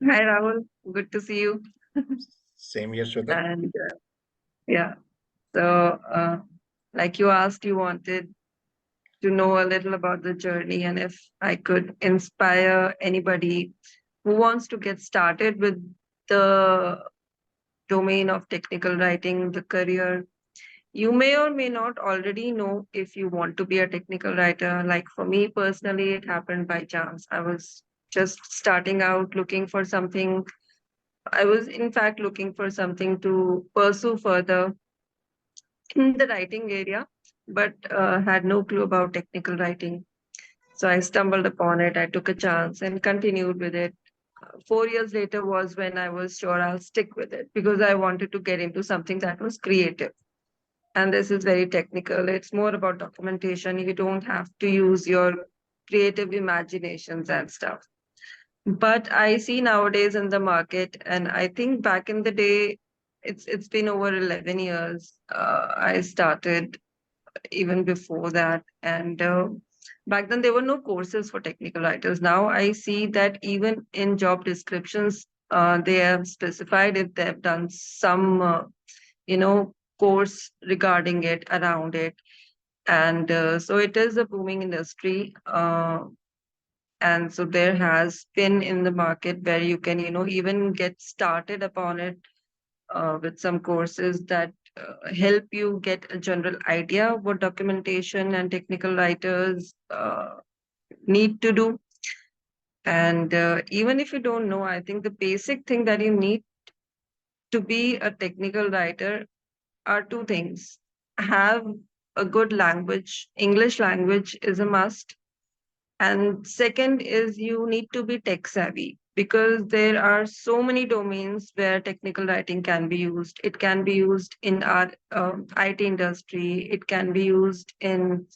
Hi, Rahul. Good to see you. Same here, Shweta. And yeah, so like you asked, you wanted to know a little about the journey and if I could inspire anybody who wants to get started with the domain of technical writing, the career. You may or may not already know if you want to be a technical writer. Like for me personally, it happened by chance. I was just starting out looking for something. I was, in fact, looking for something to pursue further in the writing area, but had no clue about technical writing. So I stumbled upon it. I took a chance and continued with it. 4 years later was when I was sure I'll stick with it because I wanted to get into something that was creative. And this is very technical. It's more about documentation. You don't have to use your creative imaginations and stuff. But I see nowadays in the market, and I think back in the day, it's been over 11 years. I started even before that, and back then there were no courses for technical writers. Now I see that even in job descriptions, they have specified if they've done some, course regarding it, around it, and so it is a booming industry. And so there has been in the market where you can even get started upon it with some courses that help you get a general idea of what documentation and technical writers need to do. And even if you don't know, I think the basic thing that you need to be a technical writer are two things. Have a good language. English language is a must. And second is you need to be tech savvy because there are so many domains where technical writing can be used. It can be used in our IT industry. It can be used in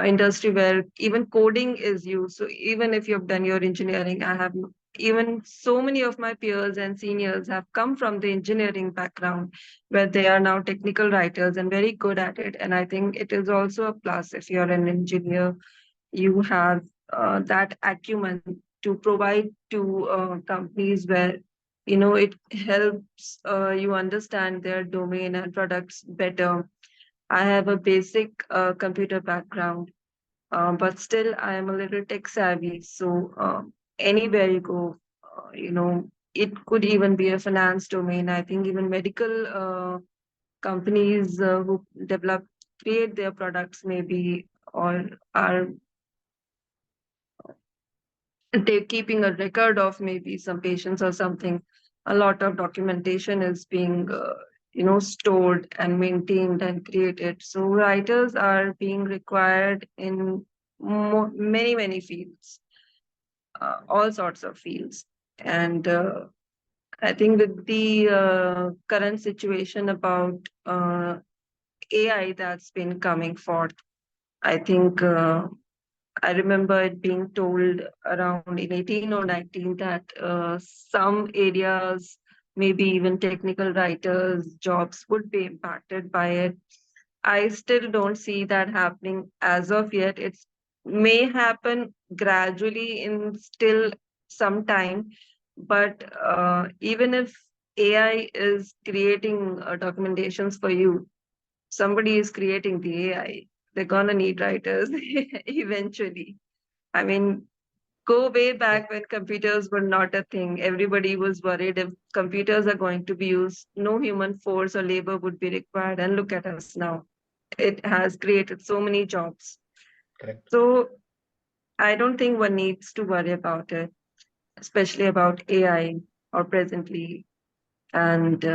industry where even coding is used. So even if you've done your engineering, I have even so many of my peers and seniors have come from the engineering background where they are now technical writers and very good at it. And I think it is also a plus if you're an engineer, you have that acumen to provide to companies where it helps you understand their domain and products better. I have a basic computer background, but still I am a little tech savvy. So anywhere you go, it could even be a finance domain. I think even medical companies who create their products maybe or are they're keeping a record of maybe some patients or something. A lot of documentation is being stored and maintained and created. So writers are being required in many fields, all sorts of fields. And I think with the current situation about AI that's been coming forth, I think I remember it being told around in 18 or 19 that some areas, maybe even technical writers' jobs would be impacted by it. I still don't see that happening as of yet. It may happen gradually in still some time, but even if AI is creating documentations for you, somebody is creating the AI. They're gonna need writers eventually. I mean, go way back when computers were not a thing. Everybody was worried if computers are going to be used, no human force or labor would be required. And look at us now. It has created so many jobs. Correct. So I don't think one needs to worry about it, especially about AI or presently. And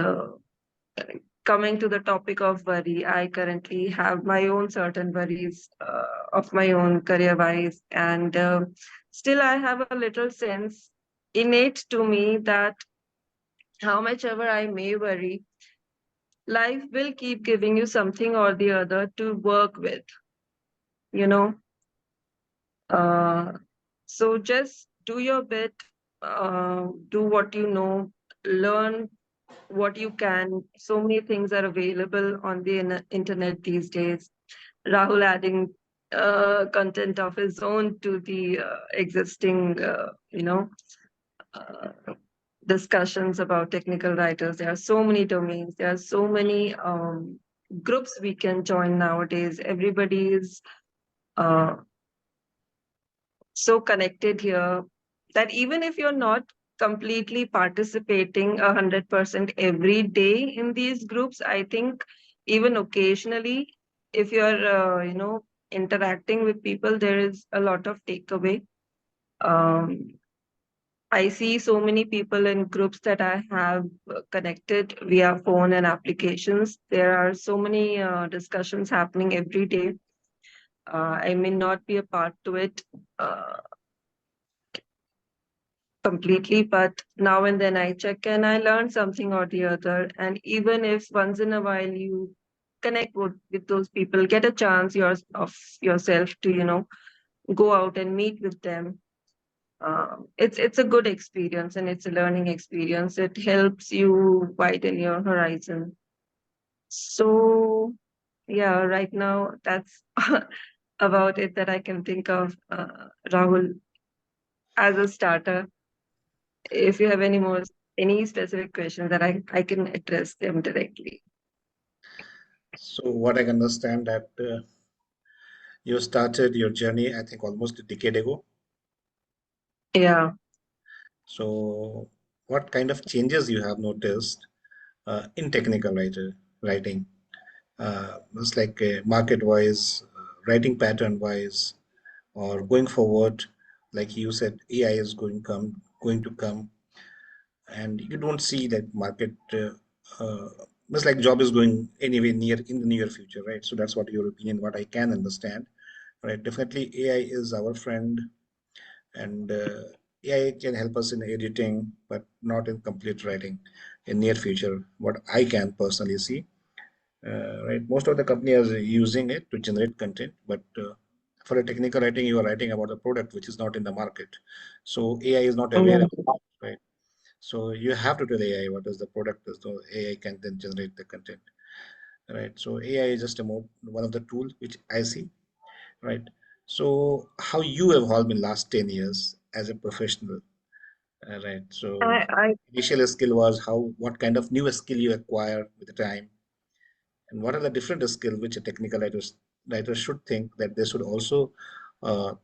coming to the topic of worry, I currently have my own certain worries of my own career wise. And still, I have a little sense innate to me that how much ever I may worry, life will keep giving you something or the other to work with, you know. Uh, so just do your bit, do what you know, learn what you can. So many things are available on the internet these days. Rahul adding content of his own to the existing, uh, discussions about technical writers. There are so many domains. There are so many groups we can join nowadays. Everybody is uh, so connected here that even if you're not completely participating 100% every day in these groups, I think even occasionally, if you're interacting with people, there is a lot of takeaway. um, I see so many people in groups that I have connected via phone and applications. There are so many discussions happening every day. I may not be a part to it uh, completely, but now and then I check and I learn something or the other. And even if once in a while you connect with those people, get a chance of yourself to, go out and meet with them. It's a good experience and it's a learning experience. It helps you widen your horizon. So yeah, right now that's about it that I can think of, Rahul, as a starter. If you have any specific questions that I can address them directly. So what I can understand that you started your journey, I think, almost a decade ago. Yeah. So what kind of changes you have noticed in technical writing? It's like market-wise, writing pattern-wise, or going forward, like you said, AI is going to come, and you don't see that market. Uh, it's like job is going anyway near in the near future, right? So that's what your opinion, what I can understand, right? Definitely, AI is our friend, and AI can help us in editing, but not in complete writing in near future. What I can personally see, right? Most of the companies are using it to generate content, but for a technical writing, you are writing about a product which is not in the market, so AI is not aware of Mhm. it, right? So you have to tell AI what is the product, so AI can then generate the content, right? So AI is just a more one of the tools which I see, right? So how you evolved in last 10 years as a professional, right? So I initial skill was how, what kind of new skill you acquire with the time, and what are the different skills which a technical writer should think that they should also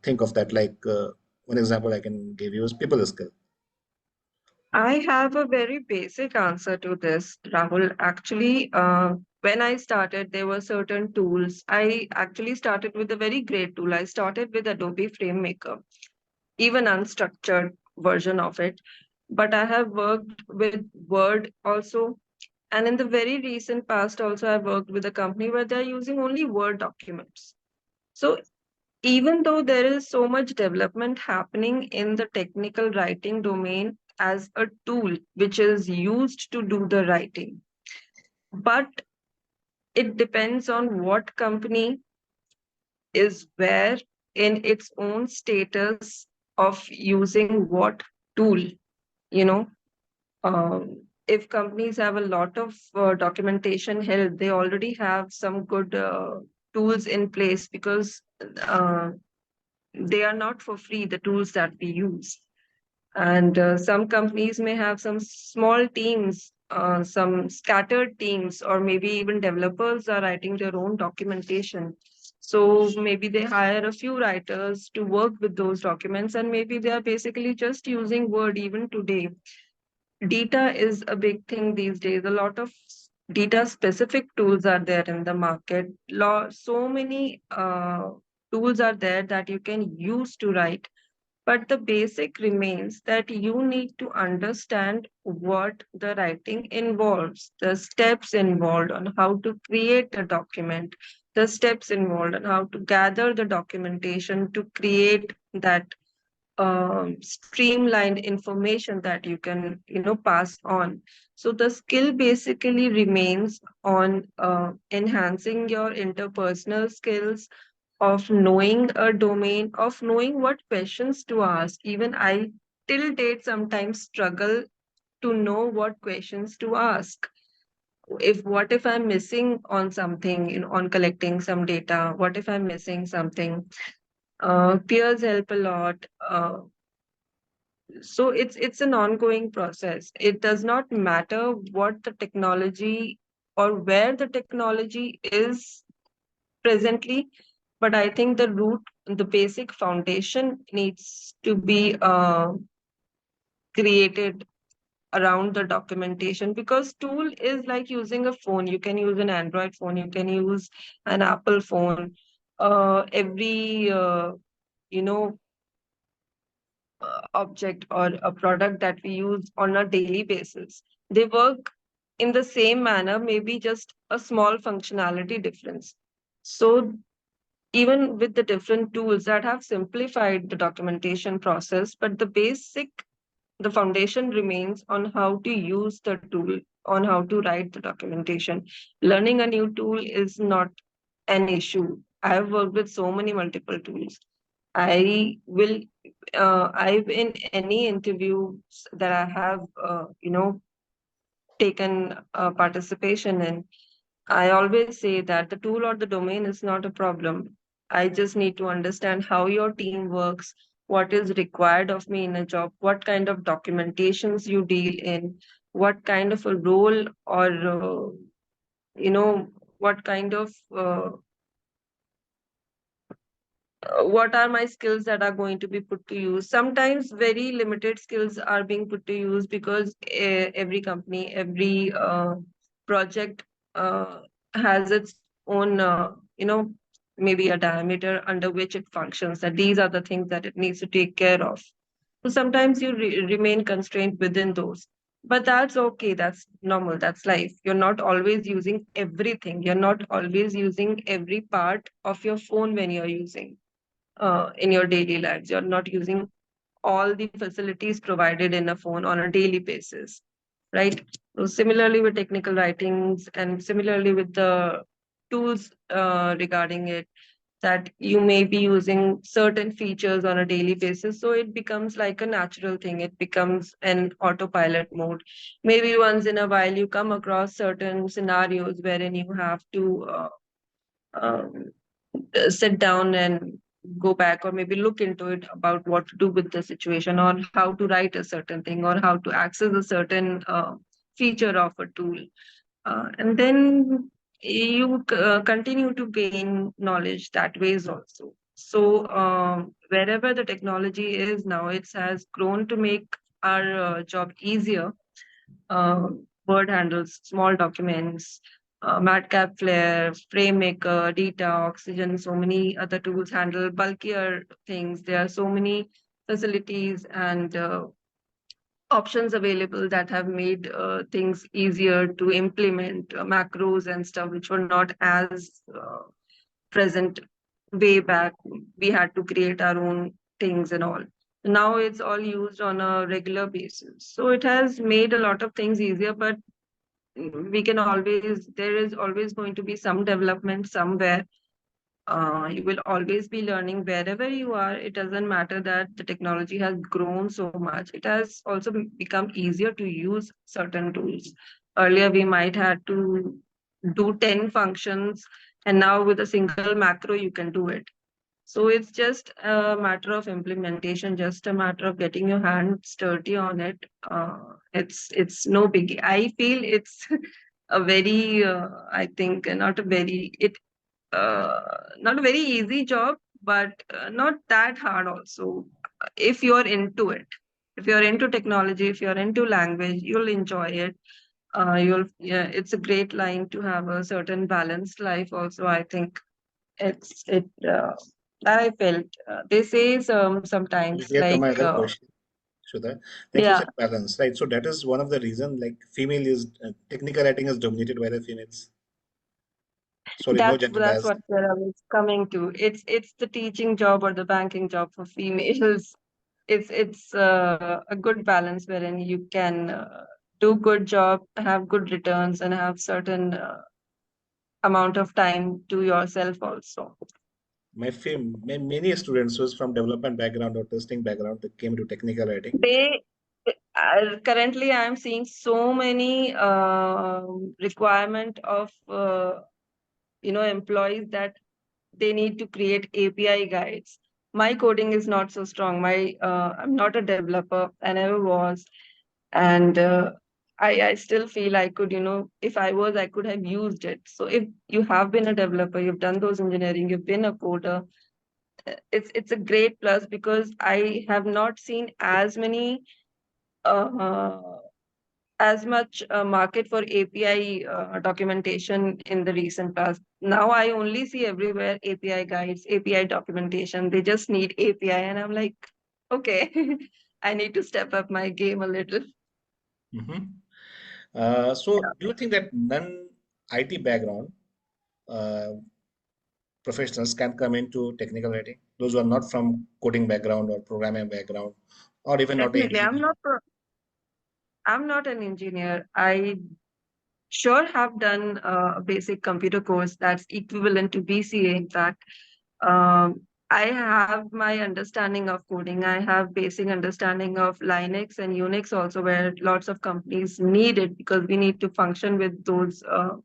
think of that. Like one example I can give you is people skill. I have a very basic answer to this, Rahul. Actually, when I started, there were certain tools. I actually started with a very great tool. I started with Adobe FrameMaker, even unstructured version of it. But I have worked with Word also. And in the very recent past, also, I worked with a company where they're using only Word documents. So even though there is so much development happening in the technical writing domain as a tool which is used to do the writing, but it depends on what company is where in its own status of using what tool, you know. If companies have a lot of documentation help, they already have some good tools in place because uh, they are not for free, the tools that we use. And some companies may have some small teams, some scattered teams, or maybe even developers are writing their own documentation. So maybe they hire a few writers to work with those documents, and maybe they are basically just using Word even today. Data is a big thing these days. A lot of data specific tools are there in the market. So many tools are there that you can use to write, but the basic remains that you need to understand what the writing involves, the steps involved on how to create a document, the steps involved on how to gather the documentation to create that streamlined information that you can, pass on. So the skill basically remains on enhancing your interpersonal skills, of knowing a domain, of knowing what questions to ask. Even I, till date, sometimes struggle to know what questions to ask. If what if I'm missing on something, on collecting some data? What if I'm missing something? Peers help a lot. So it's an ongoing process. It does not matter what the technology or where the technology is presently, but I think the root, the basic foundation needs to be created around the documentation, because tool is like using a phone. You can use an Android phone, you can use an Apple phone. Every you know object or a product that we use on a daily basis, they work in the same manner, maybe just a small functionality difference. So even with the different tools that have simplified the documentation process, but the foundation remains on how to use the tool, on how to write the documentation. Learning a new tool is not an issue. I have worked with so many multiple tools. I will, I've in any interviews that I have, taken participation in, I always say that the tool or the domain is not a problem. I just need to understand how your team works, what is required of me in a job, what kind of documentations you deal in, what kind of a role or, you know, what kind of what are my skills that are going to be put to use. Sometimes very limited skills are being put to use because every company, every project has its own maybe a diameter under which it functions, that these are the things that it needs to take care of. So sometimes you remain constrained within those, but that's okay, that's normal, that's life. You're not always using everything, you're not always using every part of your phone when you're using in your daily lives. You're not using all the facilities provided in a phone on a daily basis, right? So similarly with technical writings and similarly with the tools regarding it, that you may be using certain features on a daily basis. So it becomes like a natural thing. It becomes an autopilot mode. Maybe once in a while you come across certain scenarios wherein you have to um, sit down and go back or maybe look into it about what to do with the situation or how to write a certain thing or how to access a certain feature of a tool. And then you continue to gain knowledge that ways also. So wherever the technology is now, it has grown to make our job easier. uh, Word handles small documents, Madcap Flare, FrameMaker, Data, Oxygen, so many other tools handle bulkier things. There are so many facilities and options available that have made things easier to implement, macros and stuff, which were not as present way back. We had to create our own things and all. Now it's all used on a regular basis. So it has made a lot of things easier, but we can always, there is always going to be some development somewhere. You will always be learning wherever you are. It doesn't matter that the technology has grown so much. It has also become easier to use certain tools. Earlier, we might had to do 10 functions, and now with a single macro, you can do it. So it's just a matter of implementation, just a matter of getting your hands dirty on it. It's no biggie. I feel it's a very, I think, not a very, not a very easy job, but not that hard also. If you're into it, if you're into technology, if you're into language, you'll enjoy it. Yeah, it's a great line to have a certain balanced life. Also, I think it's it. That I felt. They say sometimes Here come like my other question, Shweta. Like you yeah, said, balance, right? So that is one of the reason, like female is technical writing is dominated by the females. Sorry, no gender that's bias. what I was coming to. It's the teaching job or the banking job for females. It's a good balance wherein you can do good job, have good returns, and have certain amount of time to yourself also. Many students who's from development background or testing background that came to technical writing. They currently I'm seeing so many requirement of employees that they need to create API guides. my coding is not so strong. I'm not a developer. I never was, and I still feel I could, if I was, I could have used it. So if you have been a developer, you've done those engineering, you've been a coder, it's a great plus, because I have not seen uh, as much market for API documentation in the recent past. Now I only see everywhere API guides, API documentation. They just need API, and I'm like, okay, I need to step up my game a little. Hmm. So, do you think that non-IT background uh, professionals can come into technical writing? Those who are not from coding background or programming background, or even not an Definitely, engineer. I'm not an engineer. I sure have done a basic computer course that's equivalent to BCA, in fact. I have my understanding of coding. I have basic understanding of Linux and Unix also, where lots of companies need it because we need to function with those, uh,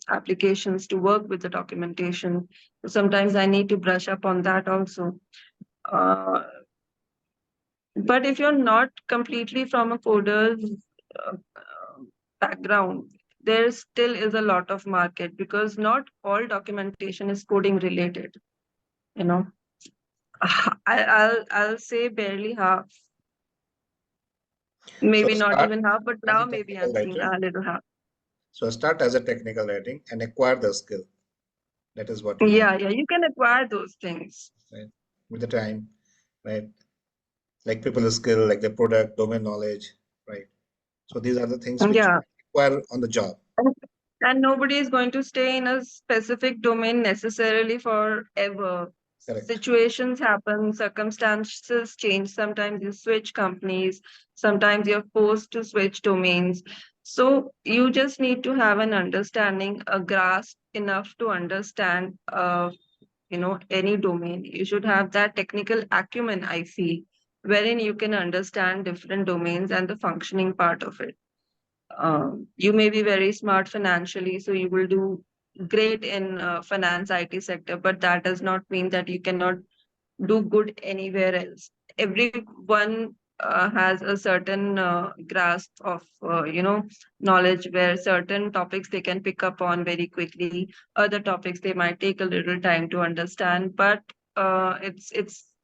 applications to work with the documentation. Sometimes I need to brush up on that also. Uh, but if you're not completely from a coder's background, there still is a lot of market, because not all documentation is coding related. You know, I'll say barely half, So, maybe not start even half, but as now a maybe technical I'm seeing writer. a little half. So, start as a technical writing and acquire the skill. That is what you want, Yeah, you can acquire those things. right? With the time, right? Like people skill, like the product, domain knowledge, right? So these are the things which Yeah. you acquire on the job. And nobody is going to stay in a specific domain necessarily forever. Correct. Situations happen, circumstances change. Sometimes you switch companies, sometimes you're forced to switch domains. So you just need to have an understanding, a grasp enough to understand, any domain. You should have that technical acumen, I feel, wherein you can understand different domains and the functioning part of it. You may be very smart financially, so you will do great in finance IT sector, but that does not mean that you cannot do good anywhere else. Everyone has a certain grasp of knowledge, where certain topics they can pick up on very quickly, other topics they might take a little time to understand, but it's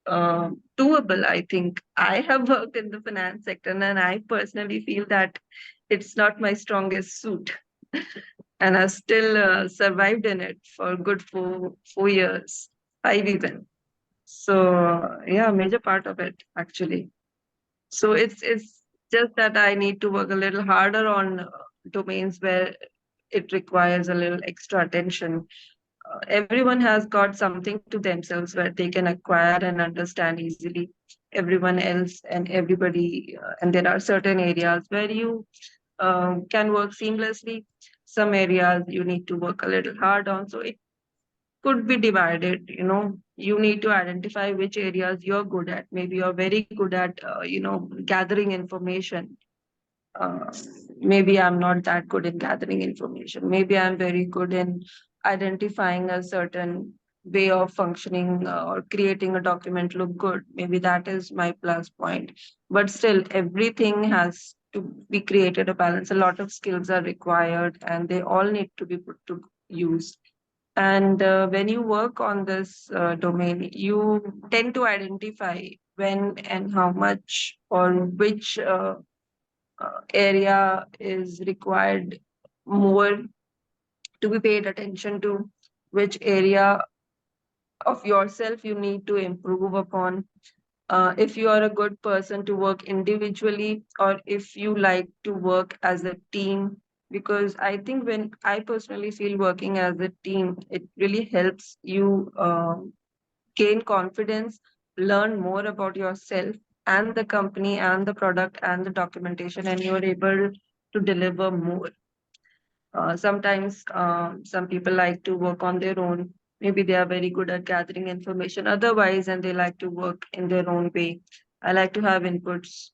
doable. I think I have worked in the finance sector, and I personally feel that it's not my strongest suit, and I still survived in it for a good 4 years, 5 even. So yeah, major part of it actually. So it's just that I need to work a little harder on domains where it requires a little extra attention. Everyone has got something to themselves where they can acquire and understand easily. Everyone else and everybody, and there are certain areas where you can work seamlessly. Some areas you need to work a little hard on. So it could be divided. You need to identify which areas you're good at. Maybe you're very good at gathering information. uh, Maybe I'm not that good in gathering information. Maybe I'm very good in identifying a certain way of functioning, or creating a document look good. Maybe that is my plus point. But still, everything has to be created a balance. A lot of skills are required, and they all need to be put to use. And when you work on this domain, you tend to identify when and how much, or which area is required more to be paid attention to, which area of yourself you need to improve upon. If you are a good person to work individually, or if you like to work as a team. Because I think, when I personally feel working as a team, it really helps you gain confidence, learn more about yourself and the company and the product and the documentation, and you're able to deliver more. Sometimes some people like to work on their own. Maybe they are very good at gathering information otherwise, and they like to work in their own way. I like to have inputs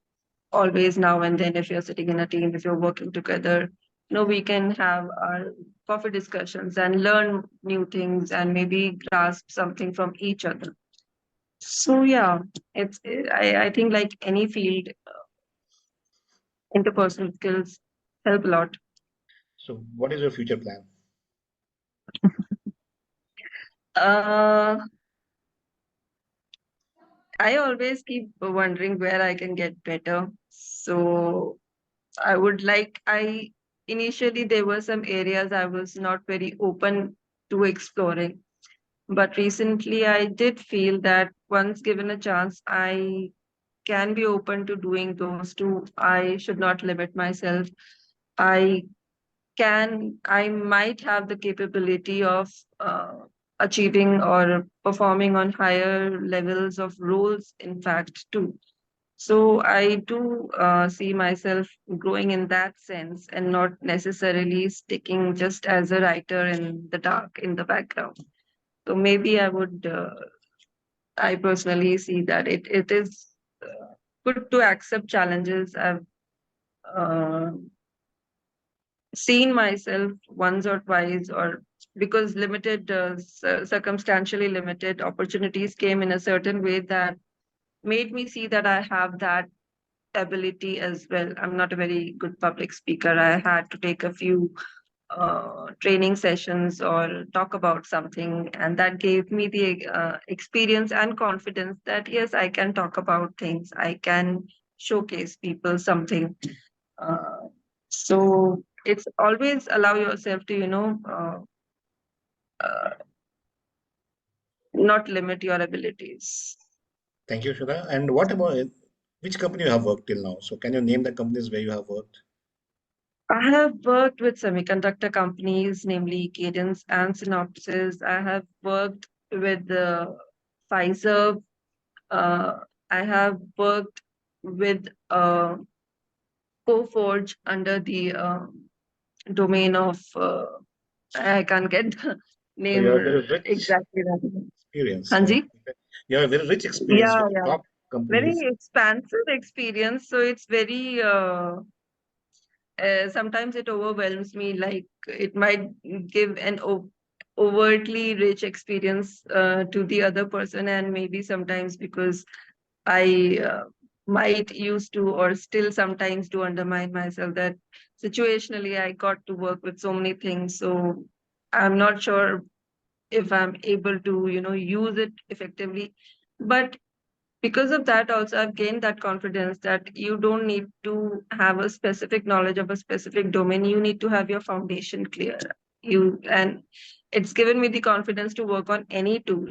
always, now and then, if you're sitting in a team, if you're working together. we can have our coffee discussions and learn new things and maybe grasp something from each other. So yeah, I think like any field, interpersonal skills help a lot. So, what is your future plan? Uh, I always keep wondering where I can get better. So I initially there were some areas I was not very open to exploring. But recently I did feel that once given a chance, I can be open to doing those too. I should not limit myself. I I might have the capability of uh, achieving or performing on higher levels of roles, in fact, too. So I do see myself growing in that sense and not necessarily sticking just as a writer in the dark, in the background. So maybe I personally see that it is good to accept challenges. I've uh, seen myself once or twice, or because circumstantially limited opportunities came in a certain way that made me see that I have that ability as well. I'm not a very good public speaker. I had to take a few training sessions or talk about something, and that gave me the experience and confidence that yes, I can talk about things. I can showcase people something. Uh, so it's always allow yourself to uh, not limit your abilities. Thank you, Shweta. And what about which company you have worked till now? So, can you name the companies where you have worked? I have worked with semiconductor companies, namely Cadence and Synopsys. I have worked with the Fiserv. Uh, I have worked with Coforge under the domain of I can't get the So, you name have a very rich exactly. Right. experience. Hanji? You have a very rich experience Yeah, with yeah. top Very companies. expansive experience. So it's very sometimes it overwhelms me. Like it might give an overtly rich experience to the other person, and maybe sometimes because I might used to or still sometimes do undermine myself that situationally I got to work with so many things. So I'm not sure if I'm able to, use it effectively. But because of that, also, I've gained that confidence that you don't need to have a specific knowledge of a specific domain. You need to have your foundation clear. And it's given me the confidence to work on any tool.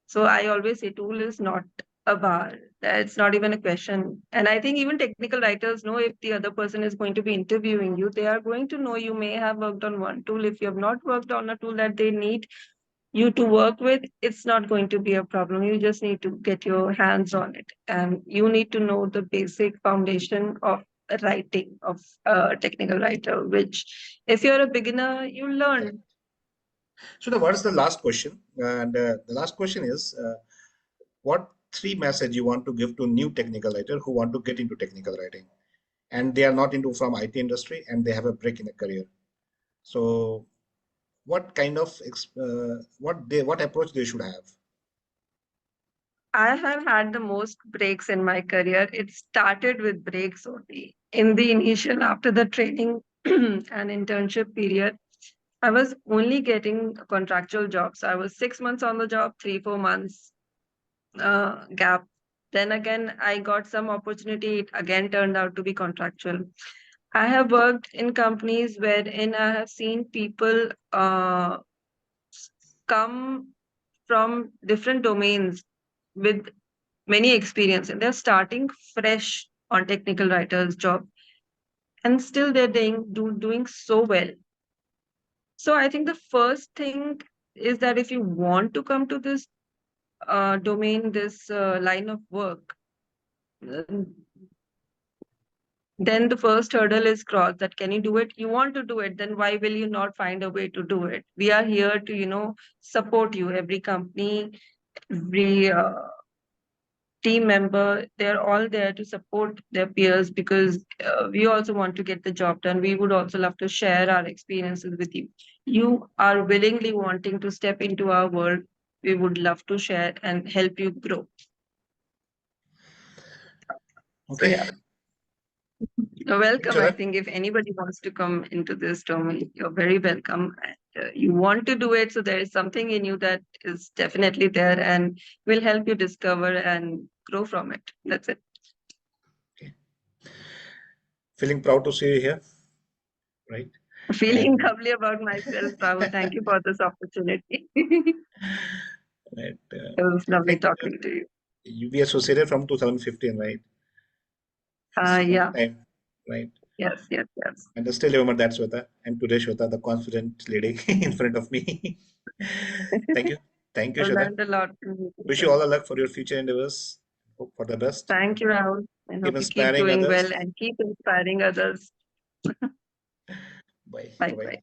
So I always say tool is not a bar. That's not even a question. And I think even technical writers know if the other person is going to be interviewing you, they are going to know you may have worked on one tool. If you have not worked on a tool that they need you to work with, it's not going to be a problem. You just need to get your hands on it. And you need to know the basic foundation of writing, of a technical writer, which if you're a beginner, you Correct. learn. So, what is the last question? And the last question is, what three message you want to give to new technical writer who want to get into technical writing, and they are not into from IT industry and they have a break in a career. So, what kind of what approach they should have? I have had the most breaks in my career. It started with breaks only. In the initial, after the training and internship period, I was only getting contractual jobs. I was 6 months on the job, 3, 4 months gap. Then again, I got some opportunity. It again turned out to be contractual. I have worked in companies wherein I have seen people come from different domains with many experience, and they're starting fresh on technical writers' job, and still they're doing so well. So I think the first thing is that if you want to come to this domain, this line of work, uh, then the first hurdle is crossed, that can you do it? You want to do it, then why will you not find a way to do it? We are here to support you. Every company, every team member, they're all there to support their peers because we also want to get the job done. We would also love to share our experiences with you. You are willingly wanting to step into our world. We would love to share and help you grow. So Okay. yeah, you're welcome. I Shweta? think if anybody wants to come into this domain, you're very welcome. And, you want to do it, so there is something in you that is definitely there and will help you discover and grow from it. That's it. Okay. Feeling proud to see you here, right? Feeling And lovely about myself, Rahul. Thank you for this opportunity. It right, was I lovely think talking to you. we associated from 2015, right? It's a long Yeah, time, right? yes, yes, yes. And I still remember that Shweta. And today, Shweta, the confident lady in front of me. Thank you. Thank you, I Shweta. learned a lot from you, Wish you sir. all the luck for your future endeavors. Hope for the best. Thank you, Rahul. I Keep hope you keep inspiring doing others. well and keep inspiring others. Bye. Bye Bye-bye. bye.